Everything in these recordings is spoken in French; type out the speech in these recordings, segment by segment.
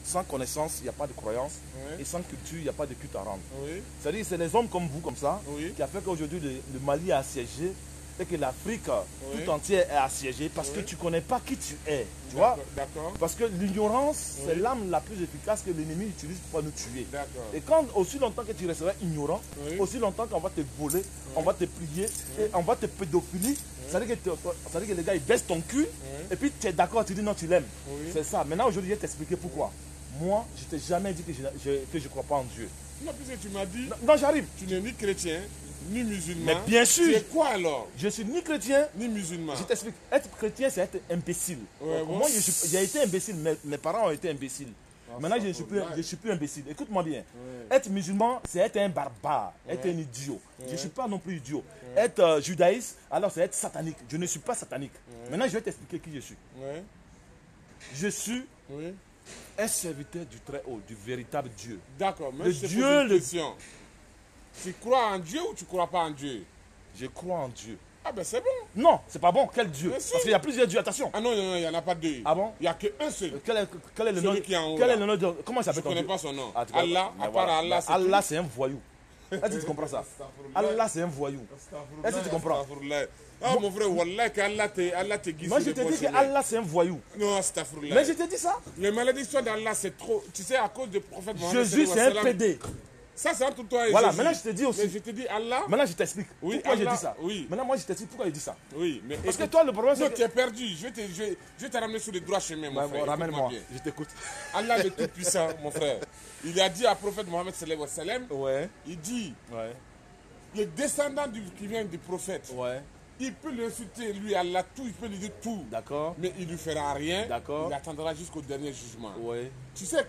sans connaissance, il n'y a pas de croyance. Oui. Et sans culture, il n'y a pas de culte à rendre. Oui. C'est-à-dire que c'est les hommes comme vous, comme ça, Oui. qui a fait qu'aujourd'hui le Mali est assiégé et que l'Afrique Oui. tout entière est assiégée parce que Oui. tu ne connais pas qui tu es. Tu vois? D'accord. Parce que l'ignorance, Oui. c'est l'arme la plus efficace que l'ennemi utilise pour nous tuer. D'accord. Et quand aussi longtemps que tu resteras ignorant, Oui. aussi longtemps qu'on va te voler, on va te plier, et on va te pédophilie, ça veut dire que les gars ils baissent ton cul, et puis tu es d'accord, tu dis non, tu l'aimes. Oui. C'est ça. Maintenant aujourd'hui, je vais t'expliquer pourquoi. Moi, je t'ai jamais dit que je ne crois pas en Dieu. Non, puisque tu m'as dit, Non, j'arrive. tu n'es ni chrétien, ni musulman. Mais bien sûr. Tu es quoi alors? Je suis ni chrétien, Ni musulman. je t'explique. Être chrétien, c'est être imbécile. Ouais, bon. Moi, j'ai été imbécile, mes parents ont été imbéciles. Maintenant, je ne suis plus imbécile. Écoute-moi bien. Ouais. Être musulman, c'est être un barbare, être un idiot. Je ne suis pas non plus idiot. Être judaïste, alors c'est être satanique. Je ne suis pas satanique. Maintenant, je vais t'expliquer qui je suis. Ouais. Je suis Oui. un serviteur du Très-Haut, du véritable Dieu. D'accord, mais Le je te Dieu, pose une le- question. Tu crois en Dieu ou tu crois pas en Dieu? Je crois en Dieu. Ah ben c'est bon. Non, c'est pas bon. Quel Dieu? Mais si. Parce qu'il y a plusieurs dieux. Attention. Ah non, non, non, il n'y en a pas deux. Ah bon? Il n'y a qu'un seul. Quel est le Celui nom qui est en haut, quel là. est le nom de... Comment il Je s'appelle ne ton connais Dieu? pas son nom. Ah, tu connais Allah, pas. à Mais part voilà. Allah, c'est Allah, tout. c'est un voyou. Est-ce que tu comprends ça? Allah, c'est un voyou. Est-ce que tu comprends? Astaghfirullah. Ah mon frère, Wallah, qu'Allah te guide. Moi, sur je le te bon dis que chemin. Allah, c'est un voyou. Non, astaghfirullah. Mais je te dis ça. Les malédictions d'Allah, c'est trop. Tu sais, à cause du prophète Mohammed. Jésus, c'est un sallam, PD. Ça, c'est entre toi et Voilà, Jésus. maintenant, je te dis aussi. Mais je te dis Allah. Maintenant, je t'explique. Oui, Pourquoi j'ai Allah, dit ça? oui. Maintenant, moi, je t'explique pourquoi j'ai dit ça. Oui, mais. Parce que écoute, toi, le problème, non, c'est tu que... es perdu. Je vais te ramener sur le droit chemin, mon Ouais, frère. bon, ramène-moi. Écoute-moi bien. Je t'écoute. Allah le Tout-Puissant, mon frère. Il a dit à prophète Mohammed sallallahu alayhi wa sallam, Ouais, il dit, ouais, le descendant qui vient du prophète, ouais. il peut l'insulter, lui, Allah, tout, il peut lui dire tout. D'accord. Mais il ne lui fera rien. D'accord. Il attendra jusqu'au dernier jugement. Ouais, Tu sais,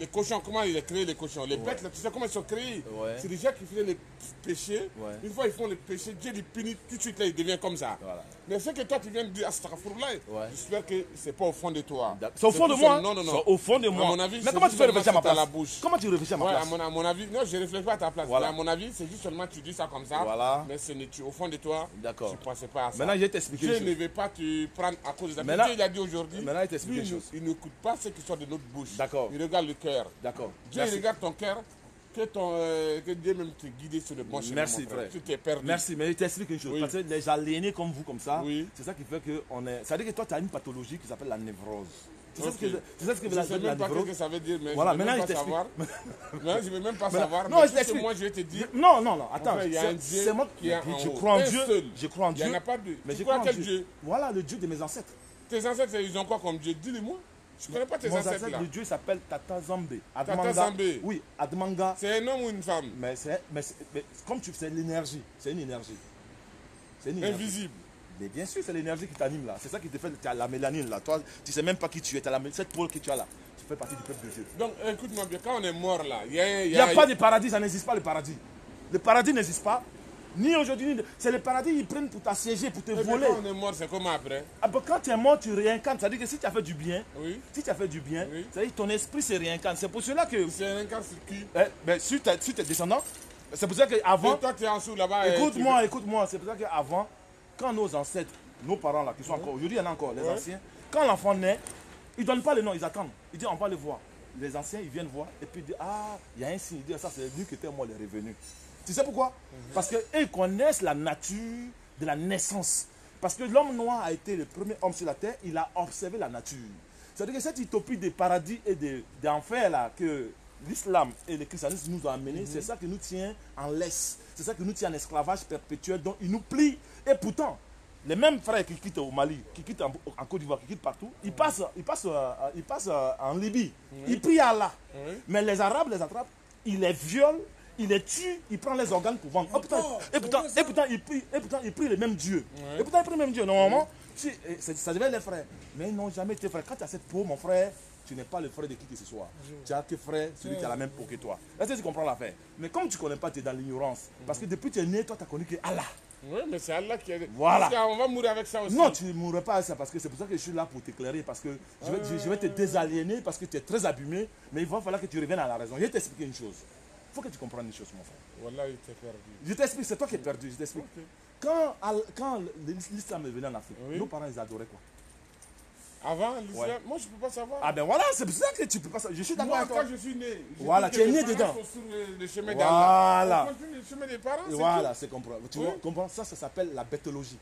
les cochons, comment il a créé les cochons? Les bêtes, là, tu sais comment ils sont créés? Ouais. C'est des gens qui faisaient les péchés. Ouais. Une fois ils font les péchés, Dieu les punit tout de suite, là, il devient comme ça. Voilà. Mais ce que toi, tu viens de dire, astaghfirullah, Ouais. j'espère que c'est pas au fond de toi. c'est au fond de tout moi. seul- Non, non, non. C'est au fond de moi. À mon avis, Mais c'est comment tu juste peux réfléchir à ma seulement place? la bouche. Comment tu réfléchis à ma Ouais, place? à mon avis, non, je ne réfléchis pas à ta place. Voilà. Mais à mon avis, c'est juste seulement tu dis ça comme ça. Voilà. Mais au fond de toi, D'accord. tu ne pensais pas à ça. Maintenant, je vais t'expliquer Dieu une ne chose. veut pas te prendre à cause de ça. Maintenant- Dieu, il a dit aujourd'hui, Maintenant, il t'explique lui, une chose. il n'écoute pas ce qui sort de notre bouche. D'accord. Il regarde le cœur. D'accord. Dieu Merci. il regarde ton cœur, que Dieu même te guide sur le bon chemin. Merci, mon frère. frère. Tu t'es perdu. Merci, mais je t'explique une chose. Oui. Parce que les aliénés comme vous, comme ça, Oui. c'est ça qui fait qu'on est. Ça veut dire que toi, tu as une pathologie qui s'appelle la névrose. Tu sais Ok. ce que Je la ne sais même pas ce névrose? que ça veut dire, mais Voilà, je ne veux maintenant, même il pas savoir. Non, je ne veux même pas savoir. Non, mais je tout ce que t'explique. moi, je vais te dire. Non, non, non, attends. Enfin, il y a un Dieu C'est moi qui est en je haut. crois en Un Dieu. seul. Je crois en Il Dieu. n'y en a pas deux. Mais Tu je crois crois en quel Dieu. Dieu? Voilà le Dieu de mes ancêtres. Tes ancêtres, ils ont quoi comme Dieu? Dis-le-moi. Je ne connais pas tes Mon ancêtres ancêtre, là. le Dieu s'appelle Tata Zambé. Tata Zambé. Oui, Admanga. C'est un homme ou une femme? Mais comme tu sais, l'énergie. C'est une énergie. C'est une énergie. Invisible. Mais bien sûr, c'est l'énergie qui t'anime là. C'est ça qui te fait. Tu as la mélanine là. Toi, tu sais même pas qui tu es. Tu as cette peau que tu as là. Tu fais partie du peuple de Dieu. Donc, écoute-moi bien, quand on est mort là, il Il n'y a pas de paradis, ça n'existe pas le paradis. Le paradis n'existe pas. Ni aujourd'hui, ni... c'est le paradis, ils prennent pour t'assiéger, pour te voler. Quand on est mort, c'est comment après? Ah, ben, quand tu es mort, tu réincarnes. C'est-à-dire que si tu as fait du bien, Oui. si tu as fait du bien, Oui. c'est-à-dire que ton esprit se réincarne. C'est pour cela que. C'est un cas sur qui? Ben, si tu es descendant, c'est pour ça qu'avant. Et toi, tu es en dessous là-bas. Écoute-moi, écoute-moi. C'est pour ça qu'avant, quand nos ancêtres, nos parents là, qui sont encore. Aujourd'hui, il y en a encore, les Oui. anciens. Quand l'enfant naît, ils ne donnent pas le nom, ils attendent. Ils disent on va le voir. Les anciens, ils viennent voir et puis ils disent ah, il y a un signe. Ils disent ça, c'est lui qui était mort, il est revenu. Tu sais pourquoi? Parce qu'ils connaissent la nature de la naissance. Parce que l'homme noir a été le premier homme sur la terre, il a observé la nature. C'est-à-dire que cette utopie des paradis et d'enfer là que l'islam et le christianisme nous ont amené, c'est ça qui nous tient en laisse. C'est ça qui nous tient en esclavage perpétuel, dont ils nous plient. Et pourtant, les mêmes frères qui quittent au Mali, qui quittent en Côte d'Ivoire, qui quittent partout, ils passent en Libye. Ils prient à Allah. Oui. Mais les Arabes les attrapent, ils les violent, ils les tuent, ils prennent les organes pour vendre. Et pourtant, ils prient le même Dieu. Ouais. Et pourtant, ils prient le même Dieu. Normalement, ça devait être les frères. Mais ils n'ont jamais été frères. Quand tu as cette peau, mon frère, tu n'es pas le frère de qui que ce soit. Tu as que frère, celui qui a la même peau que toi. Est-ce que tu comprends l'affaire? Mais comme tu ne connais pas, tu es dans l'ignorance. Parce que depuis que tu es né, toi, tu as connu que Allah. Oui, mais c'est Allah qui a. Voilà. Parce qu'on va mourir avec ça aussi. Non, tu ne mourrais pas avec ça parce que c'est pour ça que je suis là pour t'éclairer. Parce que je vais te désaliéner parce que tu es très abîmé. Mais il va falloir que tu reviennes à la raison. Je vais t'expliquer une chose. Il faut que tu comprennes une chose, mon frère. Wallah, il t'est perdu. Je t'explique, c'est toi qui es perdu. Je t'explique. Ok. Quand l'islam est venu en Afrique, Oui. nos parents, ils adoraient quoi? Avant l'islam, moi je ne peux pas savoir. Ah ben voilà, c'est pour ça que tu peux pas savoir. Je suis d'accord Moi, avec toi. quand je suis né, Voilà, tu es né dedans. Sur le chemin Voilà. on continue le chemin des parents. Voilà, c'est comprends. Tu Oui. comprends? Ça s'appelle la bêtologie.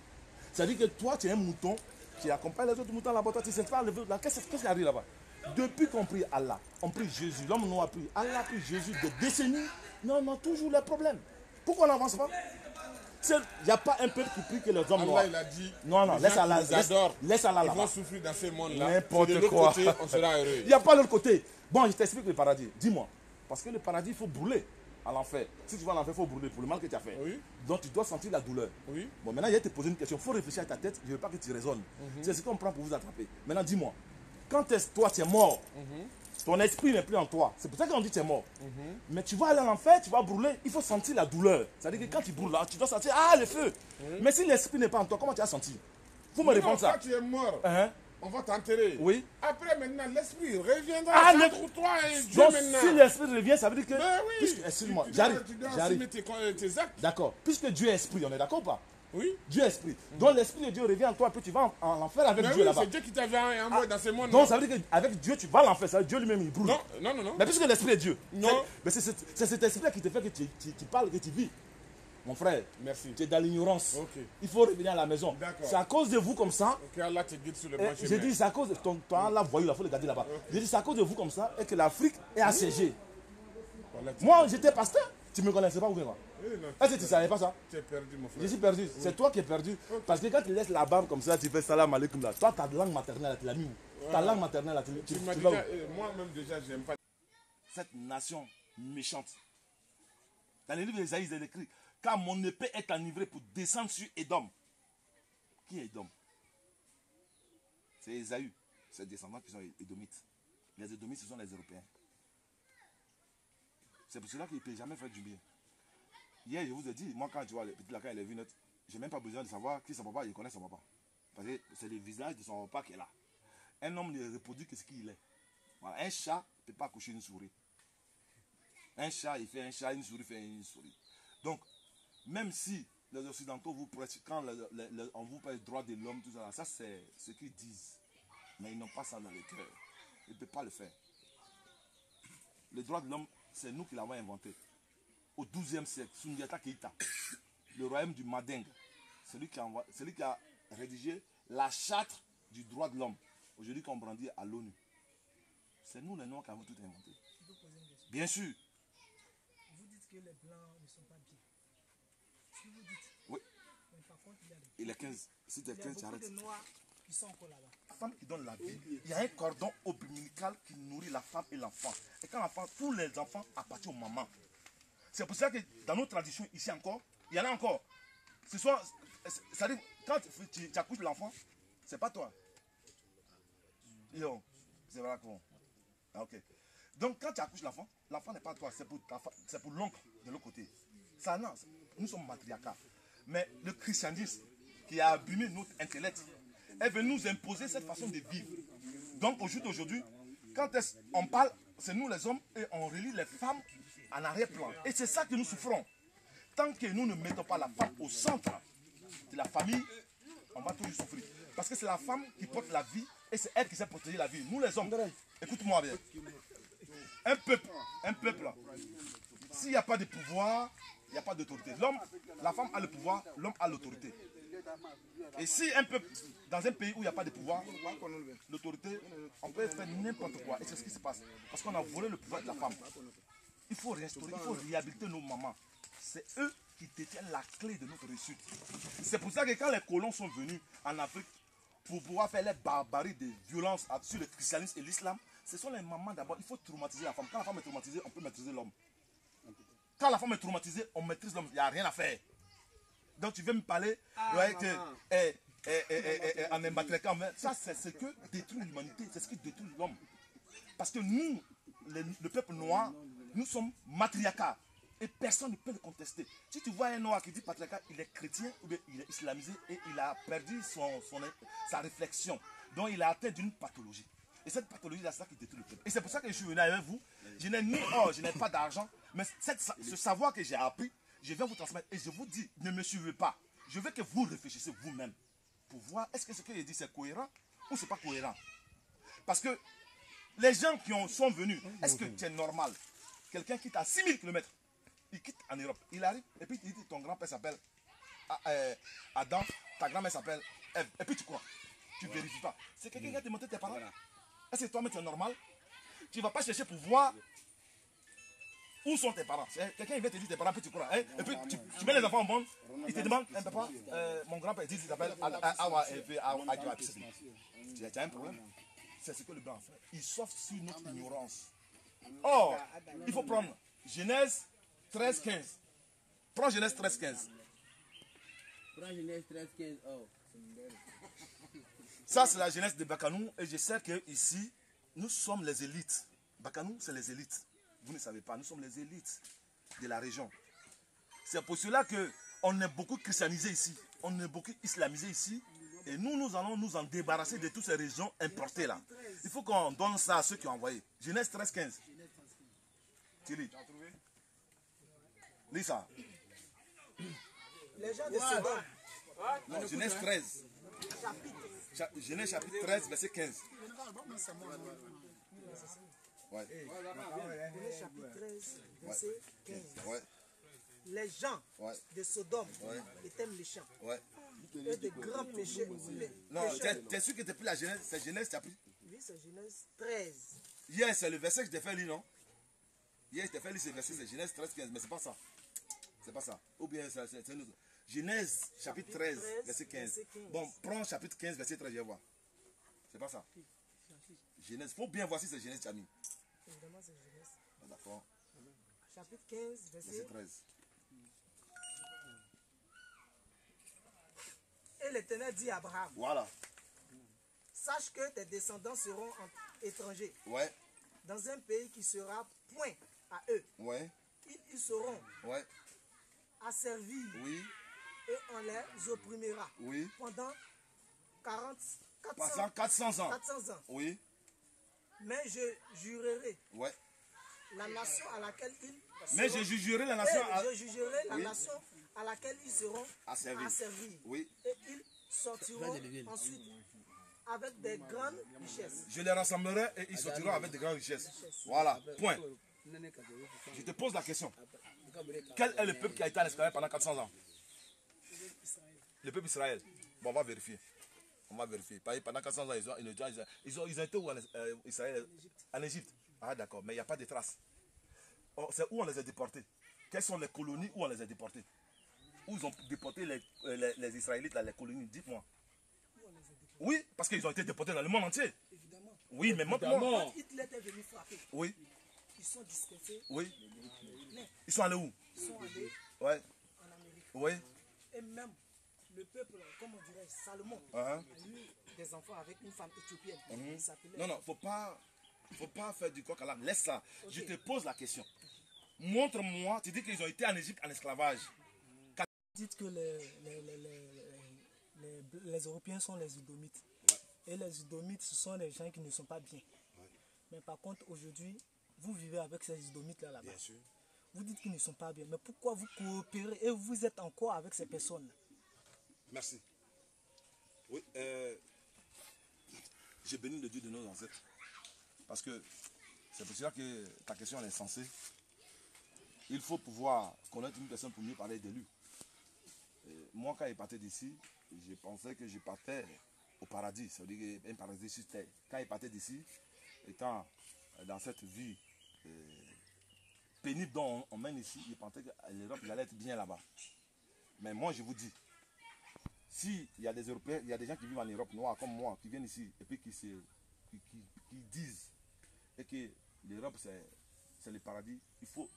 C'est-à-dire que toi, tu es un mouton qui accompagne les autres moutons là-bas. Toi, tu sais pas lever. Qu'est-ce qui arrive là-bas? Depuis qu'on prie Allah, on prie Jésus, l'homme noir prie Allah, prie Jésus des décennies, non, on a toujours les problèmes. Pourquoi on n'avance pas? Il n'y a pas un peuple qui prie que les hommes noirs. Allah, il a dit, Non, non, laisse Allah, laisse Allah ils là-bas. vont souffrir dans ce monde-là. N'importe De l'autre quoi. côté, on sera heureux. Il n'y a pas l'autre côté. Bon, je t'explique le paradis. Dis-moi. Parce que le paradis, il faut brûler à l'enfer. Si tu vas à l'enfer, il faut brûler pour le mal que tu as fait. Oui. Donc tu dois sentir la douleur. Oui. Bon, maintenant, je vais te poser une question. Il faut réfléchir à ta tête. Je ne veux pas que tu raisonnes. C'est ce qu'on prend pour vous attraper. Maintenant, dis-moi. Quand toi, tu es mort, ton esprit n'est plus en toi. C'est pour ça qu'on dit que tu es mort. Mais tu vas aller à l'enfer, tu vas brûler. Il faut sentir la douleur. C'est-à-dire que quand tu brûles là, tu dois sentir le feu. Mais si l'esprit n'est pas en toi, comment tu as senti? Vous me répondre ça. Quand tu es mort, Hein? on va t'enterrer. Oui. Après, maintenant, l'esprit reviendra entre toi et Dieu Donc, maintenant. si l'esprit revient, ça veut dire que. Ben oui. Excuse-moi, Tu j'arrive. dois J'arrive. assumer tes actes. D'accord. Puisque Dieu est esprit, on est d'accord ou pas? Oui. Dieu est esprit. Donc l'esprit de Dieu revient en toi, puis tu vas en enfer avec Mais Dieu oui, là-bas. c'est Dieu qui t'avait envoyé dans ce monde. Donc ça veut dire qu'avec Dieu, tu vas à l'enfer. Ça veut dire Dieu lui-même, il brûle. Non, non, non, non. Mais puisque l'esprit est Dieu. Non. Mais c'est cet esprit-là qui te fait que tu parles, que tu vis. Mon frère, Merci. tu es dans l'ignorance. Ok. Il faut revenir à la maison. D'accord. C'est à cause de vous comme ça. Que Allah te guide sur le bon chemin. J'ai dit, c'est à cause de ton là, voyou, il faut le garder là-bas. J'ai dit, c'est à cause de vous comme ça et que l'Afrique est assiégée. Voilà, Moi, j'étais pasteur. Tu ne me connaissais pas ou quoi? Eh non, Est-ce que tu ne savais pas ça? tu es perdu, mon frère. Je suis perdu. C'est toi qui es perdu. Parce que quand tu laisses la barbe comme ça, tu fais salam alaikum là. Toi, ta langue maternelle, tu l'as mis où? Ta langue maternelle, Tu m'as tu déjà, vas où? moi-même déjà, j'aime pas. Cette nation méchante. Dans les livres d'Ésaïe, il est écrit, car mon épée est enivrée pour descendre sur Édom. Qui est Édom? C'est Ésaü. Ses descendants qui sont édomites. Les édomites, ce sont les Européens. C'est pour cela qu'il ne peut jamais faire du bien. Hier, je vous ai dit, moi quand tu vois le petit là, quand il est venu, je n'ai même pas besoin de savoir qui est son papa, il connaît son papa. Parce que c'est le visage de son papa qui est là. Un homme ne reproduit que ce qu'il est. Voilà. Un chat ne peut pas accoucher une souris. Un chat, il fait un chat, une souris fait une souris. Donc, même si les Occidentaux vous prêtent, quand on vous parle droit de l'homme, tout ça, ça c'est ce qu'ils disent. Mais ils n'ont pas ça dans le cœur. Ils ne peuvent pas le faire. Le droit de l'homme, c'est nous qui l'avons inventé. Au XIIe siècle, Sundiata Keita, le royaume du Mandingue, celui qui a rédigé la charte du droit de l'homme, aujourd'hui qu'on brandit à l'ONU. C'est nous les Noirs qui avons tout inventé. Bien sûr. Vous dites que les Blancs ne sont pas bien. Si vous dites. Oui. Mais par contre, il y a des, Et les 15, si tu es 15, tu beaucoup de arrêtes. Noirs qui sont encore là-bas. La femme qui donne la vie, il y a un cordon ombilical qui nourrit la femme et l'enfant. Et quand l'enfant, tous les enfants appartiennent aux mamans. C'est pour ça que dans nos traditions, ici encore, il y en a encore. Ce soit, ça dit, quand tu accouches l'enfant, c'est pas toi. Yo, c'est vrai quoi. Ah, ok. Donc quand tu accouches l'enfant, l'enfant n'est pas toi, c'est pour l'oncle de l'autre côté. Ça, non, nous sommes matriarcats. Mais le christianisme qui a abîmé notre intellect est venu nous imposer cette façon de vivre. Donc au jour d'aujourd'hui, quand on parle, c'est nous les hommes et on relie les femmes en arrière-plan. Et c'est ça que nous souffrons. Tant que nous ne mettons pas la femme au centre de la famille, on va toujours souffrir. Parce que c'est la femme qui porte la vie et c'est elle qui sait protéger la vie. Nous les hommes, écoute-moi bien. Un peuple, s'il n'y a pas de pouvoir, il n'y a pas d'autorité. L'homme, la femme a le pouvoir, l'homme a l'autorité. Et si un peuple, dans un pays où il n'y a pas de pouvoir, l'autorité, on peut faire n'importe quoi. Et c'est ce qui se passe. Parce qu'on a volé le pouvoir de la femme. Il faut restaurer, il faut réhabiliter nos mamans. C'est eux qui détiennent la clé de notre réussite. C'est pour ça que quand les colons sont venus en Afrique pour pouvoir faire les barbaries de violences sur le christianisme et l'islam, ce sont les mamans d'abord. Il faut traumatiser la femme. Quand la femme est traumatisée, on peut maîtriser l'homme. Quand la femme est traumatisée, on maîtrise l'homme. Il n'y a rien à faire. Donc tu veux me parler en embatreka, ça c'est ce que détruit l'humanité, c'est ce qui détruit l'homme. Parce que nous, le peuple noir, nous sommes matriarcats. Et personne ne peut le contester. Si tu vois un noir qui dit patriarcat, il est chrétien ou bien il est islamisé et il a perdu sa réflexion. Donc il a atteint d'une pathologie. Et cette pathologie, c'est ça qui détruit le peuple. Et c'est pour ça que je suis venu avec vous. Je n'ai ni or, je n'ai pas d'argent. Mais ce savoir que j'ai appris, je vais vous transmettre. Et je vous dis, ne me suivez pas. Je veux que vous réfléchissiez vous-même. Pour voir, est-ce que ce que je dis c'est cohérent ou c'est pas cohérent. Parce que les gens qui sont venus, est-ce que c'est normal? Quelqu'un quitte à 6000 km, il quitte en Europe, il arrive, et puis il dit ton grand-père s'appelle Adam, ta grand-mère s'appelle Ève, et puis tu crois, tu ne vérifies pas. C'est quelqu'un qui a démonté tes parents. Est-ce que toi-même tu es normal? Tu ne vas pas chercher pour voir où sont tes parents. Quelqu'un vient te dire tes parents, puis tu crois. Hein? Et puis tu mets les enfants en monde, ils te demandent, papa, mon grand-père dit qu'il s'appelle Awa Eve Adjoa. Tu as un problème. C'est ce que le blanc fait. Il s'offre sur notre ignorance. Or, il faut prendre Genèse 13, 15. Prends Genèse 13, 15. Prends Genèse 13, 15. Oh. Ça, c'est la jeunesse de Bakanou. Et je sais qu'ici, nous sommes les élites. Bakanou, c'est les élites. Vous ne savez pas, nous sommes les élites de la région. C'est pour cela qu'on est beaucoup christianisé ici. On est beaucoup islamisé ici. Et nous allons nous en débarrasser de toutes ces régions importées là. Il faut qu'on donne ça à ceux qui ont envoyé. Genèse 13, 15. Tu lis. Lis ça. Les gens de Sodome, Non, Genèse 13. Genèse chapitre 13, verset 15. Ouais. Genèse chapitre 13, verset 15. Ouais. Les gens Ouais. de Sodome Ouais. étaient méchants. Ouais. Et de grands péchés. Non, t'es sûr que t'es plus la Genèse, c'est Genèse chapitre. Oui, c'est Genèse 13. Hier, c'est le verset que je t'ai fait lire, non? Hier, je t'ai fait lire ce verset, c'est Genèse 13, 15, mais c'est pas ça. C'est pas ça. Ou bien c'est un autre. Genèse chapitre 13, verset 15. Bon, prends chapitre 15, verset 13, je vais voir. C'est pas ça. Genèse, faut bien voir si c'est Genèse, Chami. Évidemment, c'est Genèse. Ah, d'accord. Chapitre 15, Verset verset. 13. Et l'Éternel dit à Abraham, Voilà. sache que tes descendants seront étrangers Ouais, dans un pays qui sera point à eux. ouais, Ils seront ouais, asservis oui, et on les opprimera oui. pendant 400 Passant 400 ans. 400 ans. Oui, Mais je jurerai ouais. la nation à laquelle ils Mais je seront- jugerai la et nation à... je jugerai la Oui. nation à laquelle ils seront Asservis. asservis. Oui. Et ils sortiront ensuite avec des grandes richesses. Je les rassemblerai et ils sortiront avec de grandes richesses. Voilà, point. Je te pose la question. Quel est le peuple qui a été en esclavage pendant 400 ans? Le peuple Israël. Bon, on va vérifier. On va vérifier. Pendant 400 ans, ils ont été où en Israël? En Égypte. Ah, d'accord, mais il n'y a pas de traces. Oh, c'est où on les a déportés? Quelles sont les colonies où on les a déportés? Où ils ont déporté les Israélites, là, les colonies? Dites-moi. Oui, parce qu'ils ont été déportés dans le monde entier. Évidemment. Oui, mais montre-moi. Évidemment. Quand Hitler est venu frapper, Oui, ils sont dispersés. oui. Mais Ils sont allés où? ils sont allés Ouais, en Amérique. oui. Et même le peuple, comme on dirait, Salomon, Uh-huh. a eu des enfants avec une femme éthiopienne. Il s'appelait. Non, non, faut pas faire du coq à l'âne. Laisse ça. Je te pose la question. Montre-moi, tu dis qu'ils ont été en Égypte en esclavage. Dites que les Européens sont les Idomites. Et les Idomites, ce sont les gens qui ne sont pas bien. Mais par contre, aujourd'hui, vous vivez avec ces Idomites-là là-bas. Bien sûr. Vous dites qu'ils ne sont pas bien. Mais pourquoi vous coopérez et vous êtes encore avec ces personnes-là? Merci. Oui, j'ai béni le Dieu de nos ancêtres. Parce que c'est pour cela que ta question elle est sensée. Il faut pouvoir connaître une personne pour mieux parler de lui. Moi, quand il partait d'ici, je pensais que je partais au paradis. Ça veut dire un paradis sur terre. Quand il partait d'ici, étant dans cette vie pénible dont on mène ici, il pensait que l'Europe il allait être bien là-bas. Mais moi, je vous dis, s'il y a des Européens, il y a des gens qui vivent en Europe noirs comme moi, qui viennent ici et puis qui disent et que l'Europe c'est le paradis, il faut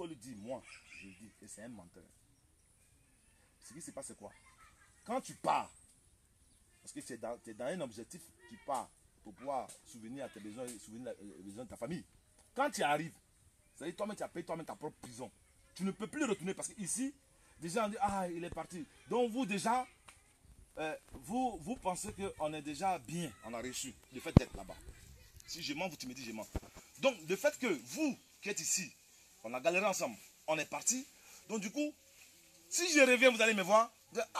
le dire, moi, je le dis, et c'est un menteur. Ce qui se passe, c'est quoi? Quand tu pars, parce que tu es dans un objectif, tu pars pour pouvoir souvenir à tes besoins, souvenir les besoins de ta famille. Quand tu arrives, c'est-à-dire toi-même, tu as payé toi-même ta propre prison. Tu ne peux plus retourner parce qu'ici, déjà on dit, ah, il est parti. Donc vous déjà, vous pensez qu'on est déjà bien, on a reçu le fait d'être là-bas. Si je mens, tu me dis je mens. Donc le fait que vous qui êtes ici, on a galéré ensemble, on est parti. Donc du coup, si je reviens, vous allez me voir. Ah,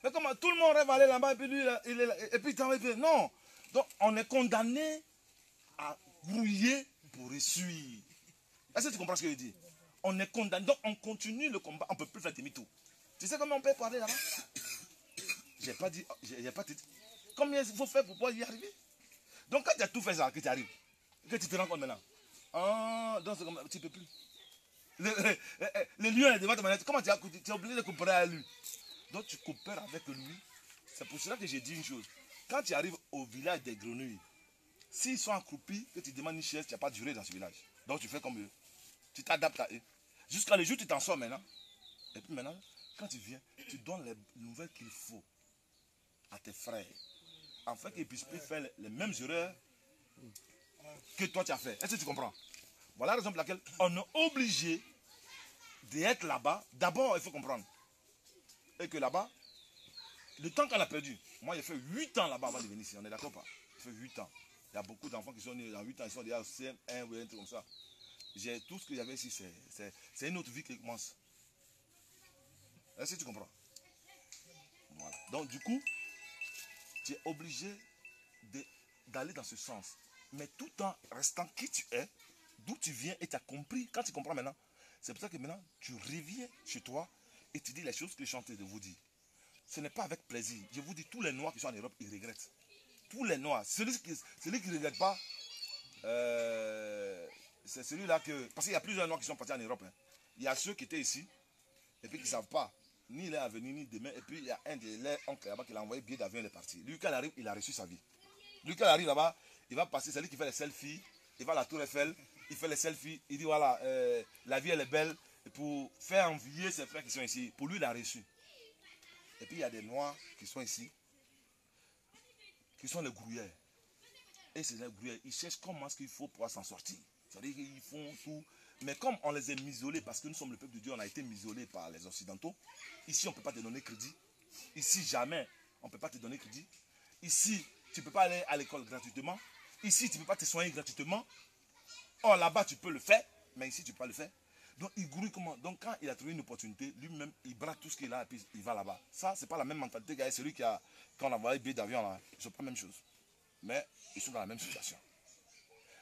mais comment tout le monde rêve aller là-bas et puis lui, il est là, et puis il t'en va. Non. Donc, on est condamné à grouiller pour essuyer. Est-ce que tu comprends ce que je dis? On est condamné. Donc, on continue le combat. On ne peut plus faire demi-tour. Tu sais comment on peut parler là-bas? J'ai pas dit. Combien il faut faire pour pouvoir y arriver? Donc, quand tu as tout fait ça, que tu arrives, que tu te rends compte maintenant. Ah, donc c'est comme tu ne peux plus. Le lion est devant ta manette. Comment tu es obligé de coopérer avec lui? Donc, tu coopères avec lui. C'est pour cela que j'ai dit une chose. Quand tu arrives au village des grenouilles, s'ils sont accroupis, que tu demandes une chaise, tu n'as pas duré dans ce village. Donc, tu fais comme eux. Tu t'adaptes à eux. Jusqu'à le jour où tu t'en sors maintenant. Et puis maintenant, quand tu viens, tu donnes les nouvelles qu'il faut à tes frères. Afin qu'ils puissent plus faire les mêmes erreurs que toi tu as fait. Est-ce que tu comprends? Voilà la raison pour laquelle on est obligé d'être là-bas. D'abord, il faut comprendre. Et que là-bas, le temps qu'on a perdu, moi j'ai fait 8 ans là-bas avant de venir ici. On est d'accord pas? J'ai fait 8 ans. Il y a beaucoup d'enfants qui sont nés dans 8 ans, ils sont déjà au CM1 ou un truc comme ça. Tout ce que j'avais ici, c'est une autre vie qui commence. Est-ce que tu comprends? Voilà. Donc du coup, tu es obligé d'aller dans ce sens. Mais tout en restant qui tu es, d'où tu viens et tu as compris. Quand tu comprends maintenant, c'est pour ça que maintenant, tu reviens chez toi et tu dis les choses que je suis en train de vous dire. Ce n'est pas avec plaisir. Je vous dis, tous les Noirs qui sont en Europe, ils regrettent. Tous les Noirs. Celui qui ne regrette pas, c'est celui-là que... Parce qu'il y a plusieurs Noirs qui sont partis en Europe. Hein. Il y a ceux qui étaient ici et puis qui ne savent pas. Ni il est à venir, ni demain. Et puis il y a un de leurs oncles là-bas qui l'a envoyé billet d'avion, il est parti. Lui, quand il arrive, il a reçu sa vie. Lui, quand il arrive là-bas, il va passer, c'est lui qui fait les selfies. Il va à la Tour Eiffel, il fait les selfies. Il dit voilà, la vie elle est belle. Et pour faire envier ses frères qui sont ici, pour lui, il a reçu. Et puis il y a des Noirs qui sont ici, qui sont les grouilleurs. Et ces grouilleurs, ils cherchent comment est-ce qu'il faut pouvoir s'en sortir. C'est-à-dire qu'ils font tout. Mais comme on les a misolés, parce que nous sommes le peuple de Dieu, on a été misolés par les Occidentaux. Ici, on ne peut pas te donner crédit. Ici, jamais, on ne peut pas te donner crédit. Ici, tu ne peux pas aller à l'école gratuitement. Ici, tu ne peux pas te soigner gratuitement. Or, là-bas, tu peux le faire, mais ici, tu ne peux pas le faire. Donc, il grouille comment? Donc, quand il a trouvé une opportunité, lui-même, il braque tout ce qu'il a et puis il va là-bas. Ça, ce n'est pas la même mentalité que celui qui a, quand on a envoyé billet d'avion là. Ils ne sont pas la même chose. Mais ils sont dans la même situation.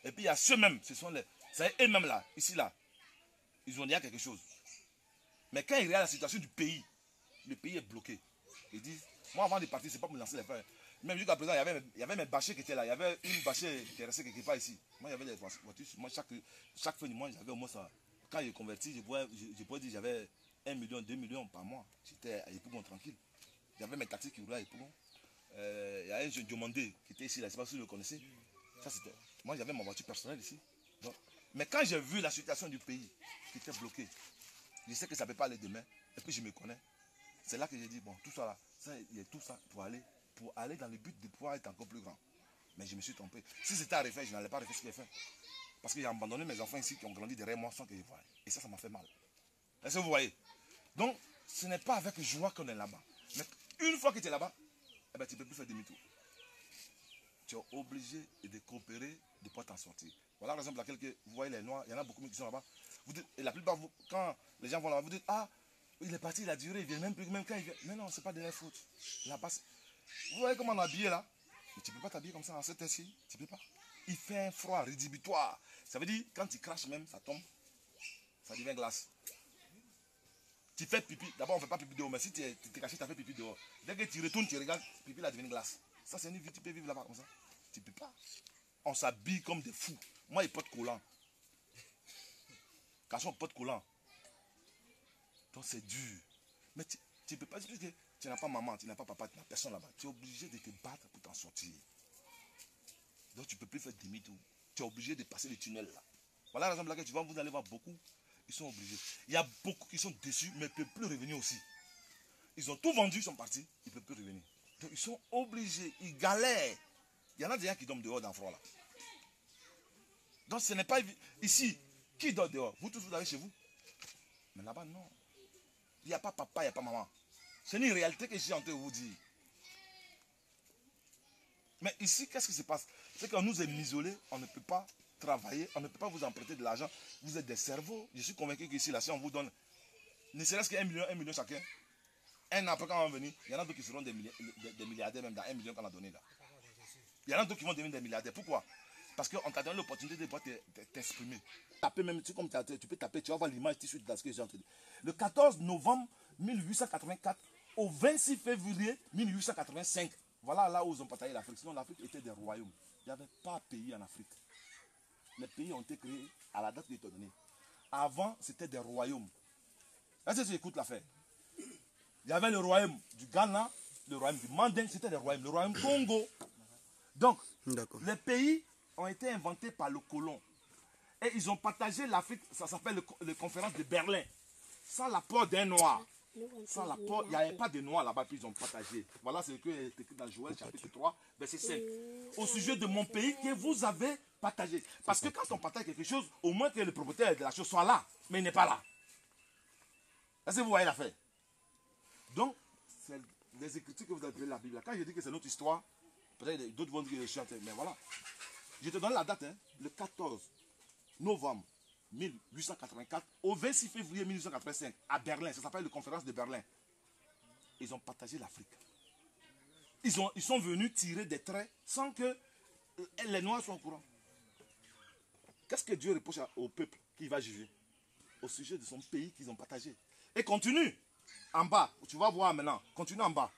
Et puis, il y a ceux-mêmes, ce sont les... C'est eux-mêmes là, ici là. Ils ont dit quelque chose. Mais quand ils regardent la situation du pays, le pays est bloqué. Ils disent, moi avant de partir, c'est pas pour me lancer les frères. Même jusqu'à présent, il y avait mes bâchers qui étaient là. Il y avait une bâchée qui est restée quelque part ici. Moi, il y avait les voitures. Moi, chaque fin du mois, j'avais au moins ça. Quand j'ai converti, je pourrais dire que j'avais 1 million, 2 millions par mois. J'étais à Yopougon tranquille. J'avais mes taxis qui roulaient à Yopougon. Il y a un jeune Diomandé qui était ici, là. Je ne sais pas si vous le connaissez. Ça, c'était... Moi, j'avais ma voiture personnelle ici. Donc, mais quand j'ai vu la situation du pays qui était bloquée, je sais que ça ne peut pas aller demain. Et puis je me connais. C'est là que j'ai dit, bon, tout ça là, il y a tout ça pour aller dans le but de pouvoir être encore plus grand. Mais je me suis trompé. Si c'était à refaire, je n'allais pas refaire ce que j'ai fait. Parce que j'ai abandonné mes enfants ici qui ont grandi derrière moi sans que je voie. Et ça m'a fait mal. Est-ce que vous voyez? Donc, ce n'est pas avec joie qu'on est là-bas. Mais une fois que tu es là-bas, eh ben, tu ne peux plus faire demi-tour. Tu es obligé de coopérer, de pouvoir t'en sortir. Voilà la raison pour laquelle vous voyez les Noirs, il y en a beaucoup qui sont là-bas. Et la plupart, quand les gens vont là-bas, vous dites, ah, il est parti, il a duré, il vient même plus, même quand il vient. Mais non, ce n'est pas de leur faute. Là-bas, vous voyez comment on est habillé là? Mais tu ne peux pas t'habiller comme ça en cette heure-ci. Tu ne peux pas. Il fait un froid rédhibitoire. Ça veut dire, quand tu craches même, ça tombe. Ça devient glace. Tu fais pipi. D'abord, on ne fait pas pipi dehors, mais si tu es caché, tu as fait pipi dehors. Dès que tu retournes, tu regardes, pipi là devient glace. Ça, c'est une vie, tu peux vivre là-bas comme ça. Tu ne peux pas. On s'habille comme des fous. Moi, il porte collant. Garçon porte collant. Donc, c'est dur. Mais tu ne peux pas dire que tu n'as pas maman, tu n'as pas papa, tu n'as personne là-bas. Tu es obligé de te battre pour t'en sortir. Donc, tu ne peux plus faire demi-tour. Tu es obligé de passer le tunnel là. Voilà la raison pour laquelle tu vas, vous allez voir beaucoup. Ils sont obligés. Il y a beaucoup qui sont déçus, mais ils ne peuvent plus revenir aussi. Ils ont tout vendu, ils sont partis, ils ne peuvent plus revenir. Donc, ils sont obligés, ils galèrent. Il y en a des gens qui dorment dehors dans le froid là. Donc ce n'est pas ici. Qui dort dehors? Vous tous vous avez chez vous. Mais là-bas non. Il n'y a pas papa, il n'y a pas maman. C'est une réalité que je suis en train de vous dire. Mais ici, qu'est-ce qui se passe? C'est qu'on nous est isolés, on ne peut pas travailler, on ne peut pas vous emprunter de l'argent. Vous êtes des cerveaux. Je suis convaincu qu'ici, là, si on vous donne ne serait-ce qu'un million, 1 million chacun, un an après quand on va venir, il y en a d'autres qui seront des milliardaires même dans 1 million qu'on a donné là. Il y en a d'autres qui vont devenir des milliardaires. Pourquoi? Parce qu'on t'a donné l'opportunité de pouvoir t'exprimer. Taper même, tu peux taper, tu vas voir l'image tout de suite dans ce que j'ai entendu. Le 14 novembre 1884 au 26 février 1885. Voilà là où ils ont partagé l'Afrique. Sinon l'Afrique était des royaumes. Il n'y avait pas de pays en Afrique. Les pays ont été créés à la date qu'ils t'ont donnée. Avant, c'était des royaumes. Est-ce que tu écoutes l'affaire? Il y avait le royaume du Ghana, le royaume du Manding, c'était des royaumes. Le royaume Congo. Donc, les pays ont été inventés par le colon. Et ils ont partagé l'Afrique, ça s'appelle la conférence de Berlin. Sans l'apport d'un noir. Sans l'apport, il n'y avait pas de noirs là-bas, puis ils ont partagé. Voilà ce que est écrit dans Joël chapitre 3, verset 5. Au sujet de mon pays que vous avez partagé. Parce que quand on partage quelque chose, au moins que le propriétaire de la chose soit là, mais il n'est pas là. Est-ce que vous voyez l'affaire? Donc, c'est les écritures que vous avez la Bible. Quand je dis que c'est notre histoire, peut-être d'autres vont dire que je suis en train, mais voilà. Je te donne la date, hein, le 14 novembre 1884 au 26 février 1885 à Berlin. Ça s'appelle la conférence de Berlin. Ils ont partagé l'Afrique. Ils sont venus tirer des traits sans que les Noirs soient au courant. Qu'est-ce que Dieu reproche au peuple qui va juger? Au sujet de son pays qu'ils ont partagé. Et continue en bas. Tu vas voir maintenant. Continue en bas.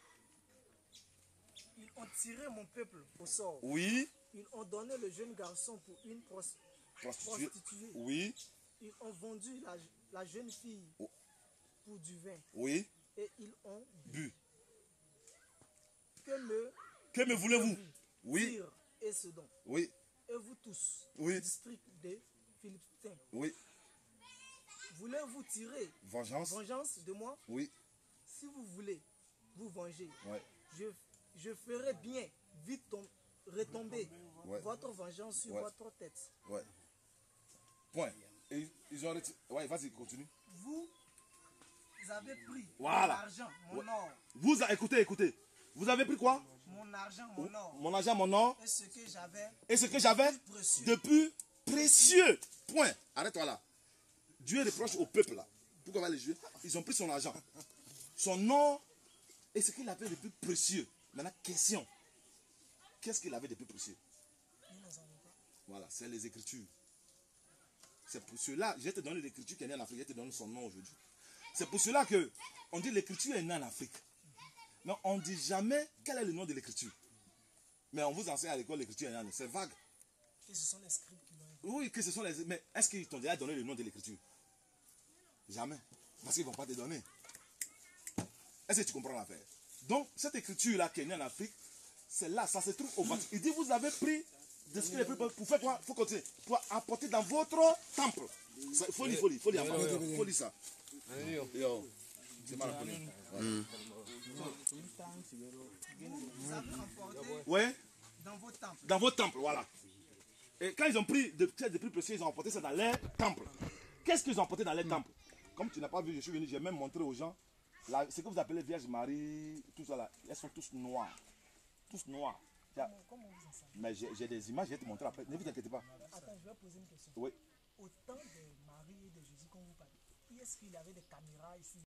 Ils ont tiré mon peuple au sort. Oui. Ils ont donné le jeune garçon pour une prostituée. Oui. Ils ont vendu la jeune fille Oh. pour du vin. Oui. Et ils ont Bu. Que me voulez-vous? Oui. Tyr et Sidon. Oui. Et vous tous, Oui. district des Philistins, Oui. voulez-vous tirer Vengeance. de moi? Oui. Si vous voulez vous venger, Ouais. je ferai bien vite retomber Ouais. votre vengeance sur Ouais. votre tête. Ouais. Point. Et ils ont retiré. Ouais, vas-y, continue. Vous avez pris Voilà. mon argent, mon or, Écoutez. Vous avez pris quoi? mon argent, mon or, Mon argent, mon or. et ce que j'avais Et ce que j'avais précieux. de plus précieux. Point. Arrête-toi là. Dieu reproche au peuple là. Pourquoi va les juger? Ils ont pris son argent, son or et ce qu'il avait de plus précieux. Maintenant, question. Qu'est-ce qu'il avait de plus précieux? Voilà, c'est les Écritures. C'est pour cela, je vais te donner l'Écriture qui est née en Afrique, je vais te donner son nom aujourd'hui. C'est pour cela que on dit l'Écriture est née en Afrique. Mais on ne dit jamais quel est le nom de l'Écriture. Mais on vous enseigne à l'école l'Écriture est née en Afrique. C'est vague. Et ce sont les scribes qui l'ont. Oui, que ce sont les... Mais est-ce qu'ils t'ont déjà donné le nom de l'Écriture? Jamais. Parce qu'ils ne vont pas te donner. Est-ce que tu comprends l'affaire? Donc, cette écriture-là qui est née en Afrique, c'est là, ça se trouve au Vatican. Il dit, vous avez pris de ce qu'il est pris pour faire quoi? Il faut continuer. Pour apporter dans votre temple. Il faut lire ça. Yo. C'est mal appelé. Vous avez emporté Ouais. dans vos temples. Dans votre temple, voilà. Et quand ils ont pris de plus précieux, ils ont emporté ça dans leur temple. Qu'est-ce qu'ils ont emporté dans leur temple? Comme tu n'as pas vu, je suis venu, j'ai même montré aux gens ce que vous appelez Vierge Marie, tout ça là. Elles sont tous noires. Tous noirs. Comment vous enseignez? Mais j'ai des images, je vais te montrer après. Ne vous inquiétez pas. Attends, je vais poser une question. Oui. Au temps de Marie et de Jésus, quand vous parlez, est-ce qu'il y avait des caméras ici?